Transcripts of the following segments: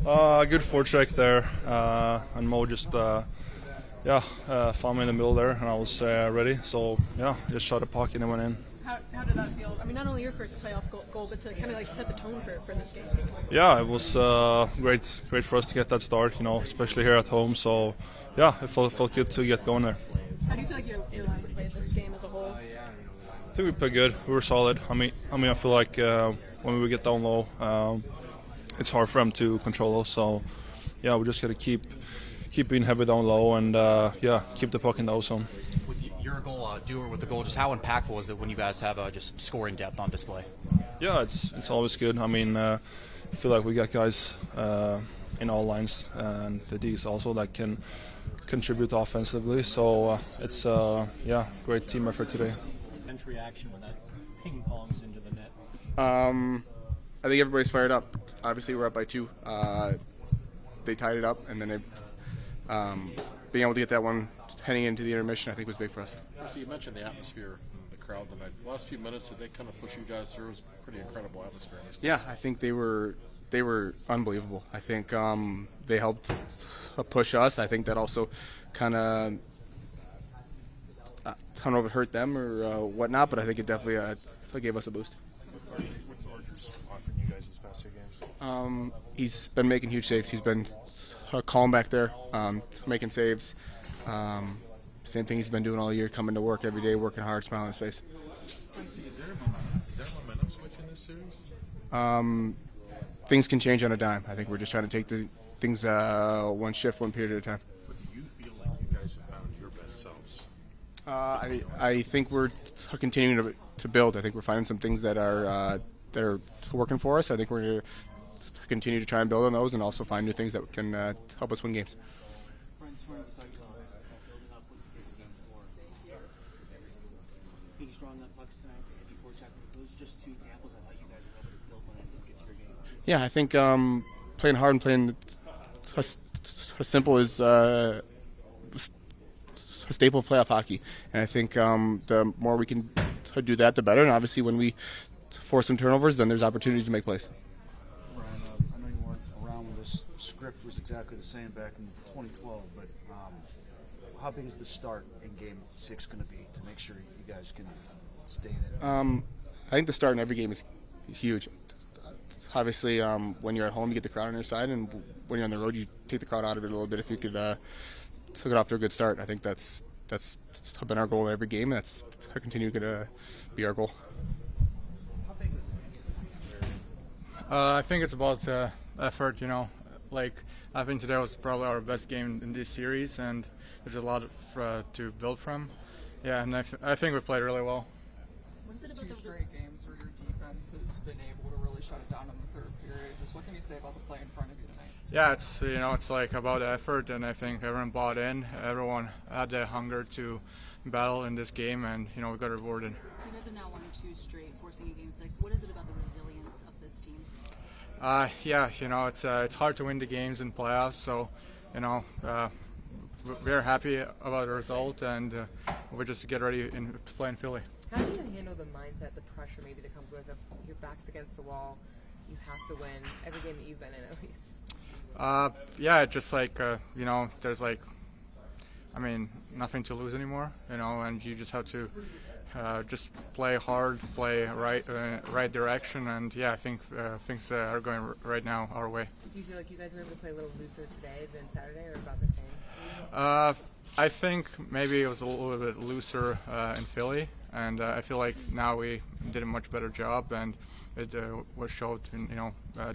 Good forecheck there, and Mo just found me in the middle there, and I was ready. So just shot a puck and it went in. How did that feel? I mean, not only your first playoff goal, but to kind of like set the tone for this game. Yeah, it was great for us to get that start, especially here at home. So it felt good to get going there. How do you feel like your line played this game as a whole? I think we played good. We were solid. I mean, I feel like when we get down low, it's hard for them to control us. So we just got to keep being heavy down low and keep the puck in the O zone. You're a goal doer with the goal. Just how impactful is it when you guys have just scoring depth on display? Yeah, it's always good. I mean, I feel like we got guys in all lines and the Ds also that can contribute offensively. So it's great team effort today. Bench reaction when that ping pongs into the net. I think everybody's fired up. Obviously, we're up by 2. They tied it up, and then they being able to get that one heading into the intermission, I think, was big for us. So you mentioned the atmosphere and the crowd tonight. The last few minutes, did they kind of push you guys through? It was a pretty incredible atmosphere in this game. Yeah, I think they were unbelievable. I think they helped push us. I think that also kind of I don't know if it hurt them or whatnot, but I think it definitely gave us a boost. What's Arturs offering you guys this past 2 games? He's been making huge saves. He's been calm back there, making saves. Same thing he's been doing all year, coming to work every day, working hard, smiling on his face. Is there momentum switch in this series? Things can change on a dime. I think we're just trying to take the things one shift, one period at a time. But do you feel like you guys have found your best selves? I think we're continuing to build. I think we're finding some things that are working for us. I think we're going to continue to try and build on those and also find new things that can help us win games. Being strong on pucks tonight, before checking, those are just 2 examples of how you guys are able to build momentum, get to your game. Yeah, I think playing hard and playing as simple as a staple of playoff hockey. And I think the more we can do that, the better. And obviously when we force some turnovers, then there's opportunities to make plays. Bryan, I know you weren't around when this script was exactly the same back in 2012, but how big is the start in Game 6 going to be to make sure you guys can stay in it? I think the start in every game is huge. Obviously, when you're at home, you get the crowd on your side, and when you're on the road, you take the crowd out of it a little bit if you could took it off to a good start. I think that's been our goal in every game, and that's continue to be our goal. I think it's about effort, Like, I think today was probably our best game in this series, and there's a lot to build from. Yeah, and I think we played really well. Was it about 2 straight games where your defense has been able to really shut it down in the 3rd period? Just what can you say about the play in front of you tonight? Yeah, it's like about effort, and I think everyone bought in. Everyone had the hunger to battle in this game, and we got rewarded. You guys have now won 2 straight, forcing a Game 6. What is it about the resilience of this team? It's hard to win the games in playoffs, so we're happy about the result, and we just get ready to play in Philly. How do you handle the mindset, the pressure maybe that comes with it? Your back's against the wall, you have to win every game that you've been in at least? Just there's nothing to lose anymore, and you just have to just play hard, play right direction, and I think things are going right now our way. Do you feel like you guys were able to play a little looser today than Saturday, or about the same? I think maybe it was a little bit looser in Philly, and I feel like now we did a much better job, and it was showed in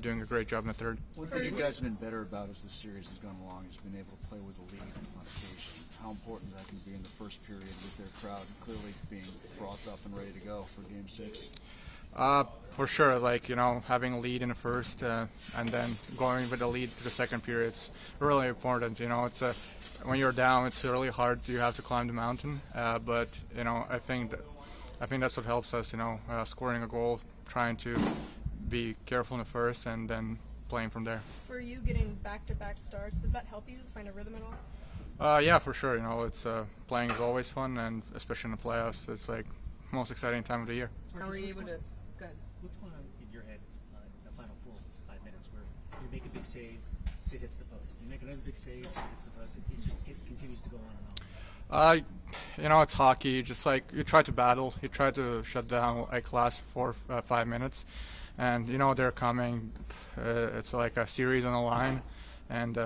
doing a great job in the 3rd. One thing you guys have been better about as the series has gone along is been able to play with the lead on occasion. How important that can be in the 1st period with their crowd clearly being frothed up and ready to go for Game 6? For sure, having a lead in the 1st and then going with the lead to the 2nd period, it's really important. It's when you're down, it's really hard. You have to climb the mountain, but I think that's what helps us. Scoring a goal, trying to be careful in the 1st, and then playing from there. For you, getting back-to-back starts, does that help you find a rhythm at all? Yeah, for sure. It's playing is always fun, and especially in the playoffs, it's like most exciting time of the year. How are you able to? Good. What's going on in your head in the final 5 minutes where you make a big save, Sid hits the post. You make another big save, Sid hits the post. It continues to go on and on. You know, it's hockey. You just like you try to battle. You try to shut down like last 4-5 minutes, and you know they're coming. It's like a series on the line, and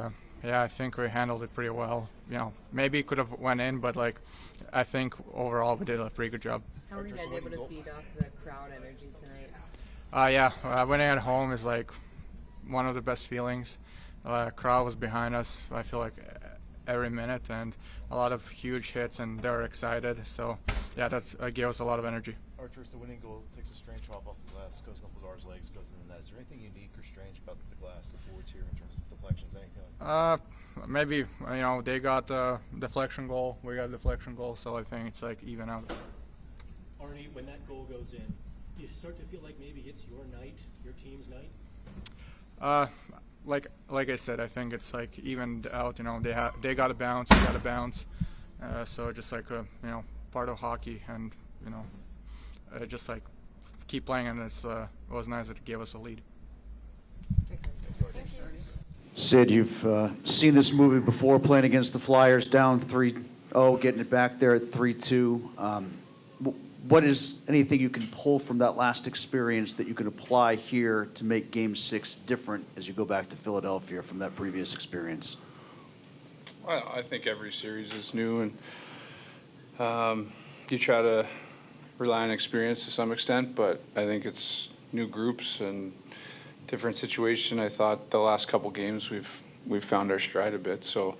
yeah, I think we handled it pretty well. You know, maybe it could have went in, but like I think overall we did a pretty good job. How were you guys able to feed off the crowd energy tonight? Yeah, winning at home is like one of the best feelings. Crowd was behind us. I feel like every minute, and a lot of huge hits, and they're excited. So yeah, that gave us a lot of energy. Arturs, the winning goal takes a strange drop off the glass, goes up Lazar's legs, goes in the net. Is there anything unique or strange about the glass, the boards here in terms of deflections, anything like that? Maybe you know they got a deflection goal, we got a deflection goal, so I think it's like even out. Arnie, when that goal goes in, do you start to feel like maybe it's your night, your team's night? Like I said, I think it's like evened out. You know, they got to bounce, we got to bounce. So just like you know, part of hockey, and you know, just like keep playing, and it was nice that it gave us a lead. Sid, you've seen this movie before, playing against the Flyers, down 3-0, getting it back there at 3-2. What is anything you can pull from that last experience that you can apply here to make Game 6 different as you go back to Philadelphia from that previous experience? Well, I think every series is new, and you try to rely on experience to some extent, but I think it's new groups and different situation. I thought the last couple games we've found our stride a bit, so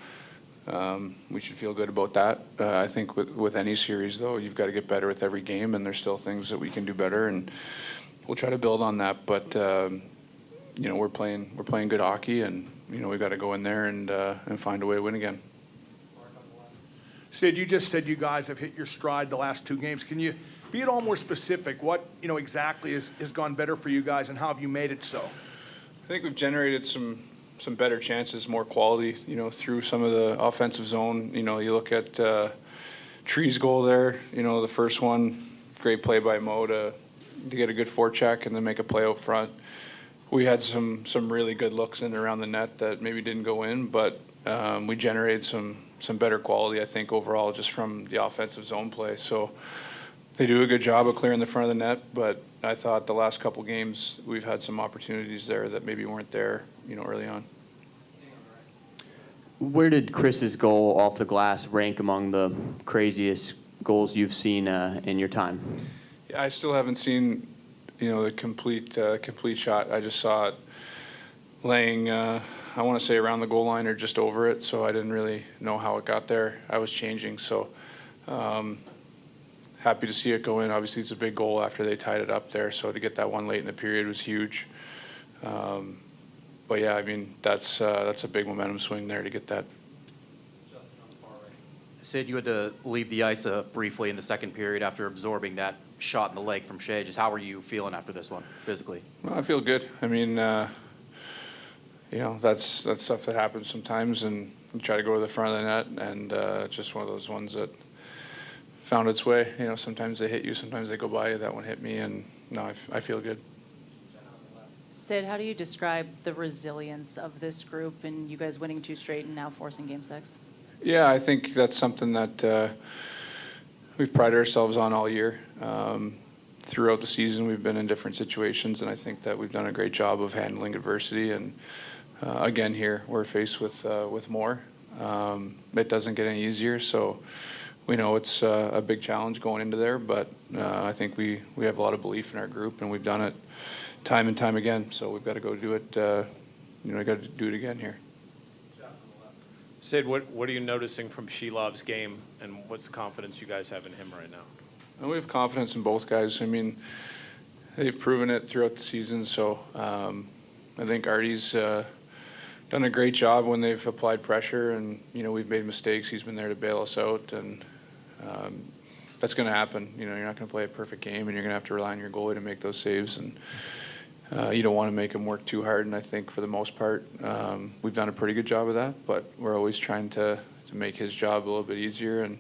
we should feel good about that. I think with any series, though, you've got to get better with every game, and there's still things that we can do better, and we'll try to build on that. But you know, we're playing good hockey, and you know, we've got to go in there and find a way to win again. Sid, you just said you guys have hit your stride the last 2 games. Can you be at all more specific? What exactly has gone better for you guys, and how have you made it so? I think we've generated some better chances, more quality, you know, through some of the offensive zone. You know, you look at Tree's goal there, you know, the first one, great play by Mo to get a good forecheck and then make a play out front. We had some really good looks in and around the net that maybe didn't go in, but we generated some better quality, I think, overall, just from the offensive zone play. So they do a good job of clearing the front of the net, but I thought the last couple games we've had some opportunities there that maybe weren't there, you know, early on. Where did Chris's goal off the glass rank among the craziest goals you've seen in your time? Yeah, I still haven't seen, you know, the complete shot. I just saw it laying, I want to say around the goal line or just over it, so I didn't really know how it got there. I was changing, so happy to see it go in. Obviously, it's a big goal after they tied it up there, so to get that one late in the period was huge. But yeah, I mean, that's a big momentum swing there to get that. Sid, you had to leave the ice briefly in the second period after absorbing that shot in the leg from Shea. Just how are you feeling after this one, physically? Well, I feel good. I mean, you know, that's stuff that happens sometimes, and you try to go to the front of the net, and it's just one of those ones that found its way. You know, sometimes they hit you, sometimes they go by you. That one hit me, and no, I feel good. Sid, how do you describe the resilience of this group and you guys winning 2 straight and now forcing Game 6? Yeah, I think that's something that we've prided ourselves on all year. Throughout the season, we've been in different situations, and I think that we've done a great job of handling adversity. And again, here we're faced with more. It doesn't get any easier, so we know it's a big challenge going into there. But I think we have a lot of belief in our group, and we've done it time and time again. So we've got to go do it. You know, we got to do it again here. Sid, what are you noticing from Silovs' game, and what's the confidence you guys have in him right now? And we have confidence in both guys. I mean, they've proven it throughout the season. So I think Artie's done a great job when they've applied pressure, and you know, we've made mistakes. He's been there to bail us out, and that's going to happen. You know, you're not going to play a perfect game, and you're going to have to rely on your goalie to make those saves. And you don't want to make him work too hard. And I think for the most part, we've done a pretty good job of that. But we're always trying to make his job a little bit easier. And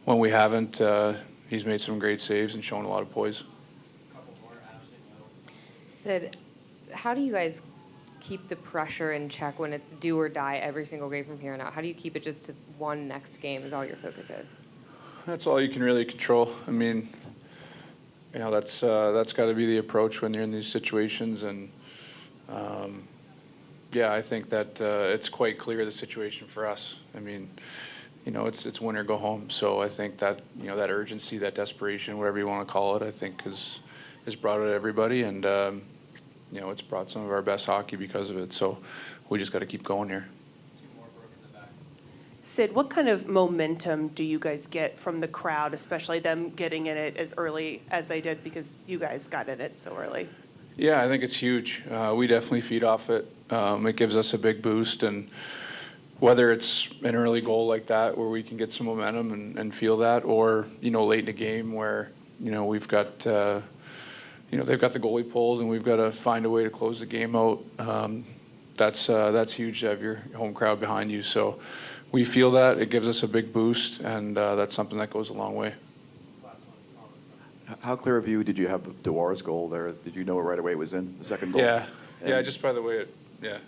when we haven't, he's made some great saves and shown a lot of poise. Sid, how do you guys keep the pressure in check when it's do or die every single game from here on out? How do you keep it just to one next game is all your focus is? That's all you can really control. I mean, that's got to be the approach when you're in these situations. And yeah, I think that it's quite clear the situation for us. I mean, it's win or go home. So I think that that urgency, that desperation, whatever you want to call it, I think has brought it to everybody, and it's brought some of our best hockey because of it. So we just got to keep going here. Sid, what kind of momentum do you guys get from the crowd, especially them getting in it as early as they did because you guys got in it so early? Yeah, I think it's huge. We definitely feed off it. It gives us a big boost, and whether it's an early goal like that where we can get some momentum and feel that, or late in the game where we've got they've got the goalie pulled and we've got to find a way to close the game out. That's huge to have your home crowd behind you. So we feel that it gives us a big boost, and that's something that goes a long way. How clear of you did you have Dewar's goal there? Did you know it right away it was in the second goal? Yeah, just by the way yeah.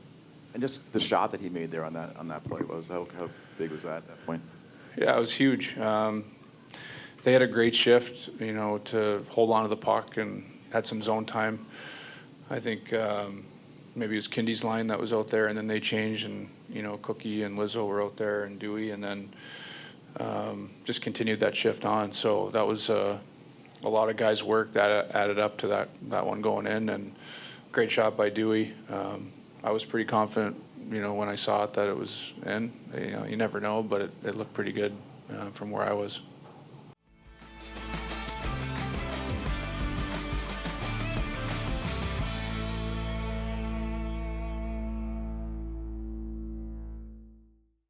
And just the shot that he made there on that play was how big was that at that point? Yeah, it was huge. They had a great shift, to hold on to the puck and had some zone time. I think maybe it was Kindy's line that was out there, and then they changed, and Cookie and Lizzo were out there, and Dewey, and then just continued that shift on. So that was a lot of guys' work that added up to that one going in, and great shot by Dewey. I was pretty confident, when I saw it that it was in. You never know, but it looked pretty good from where I was.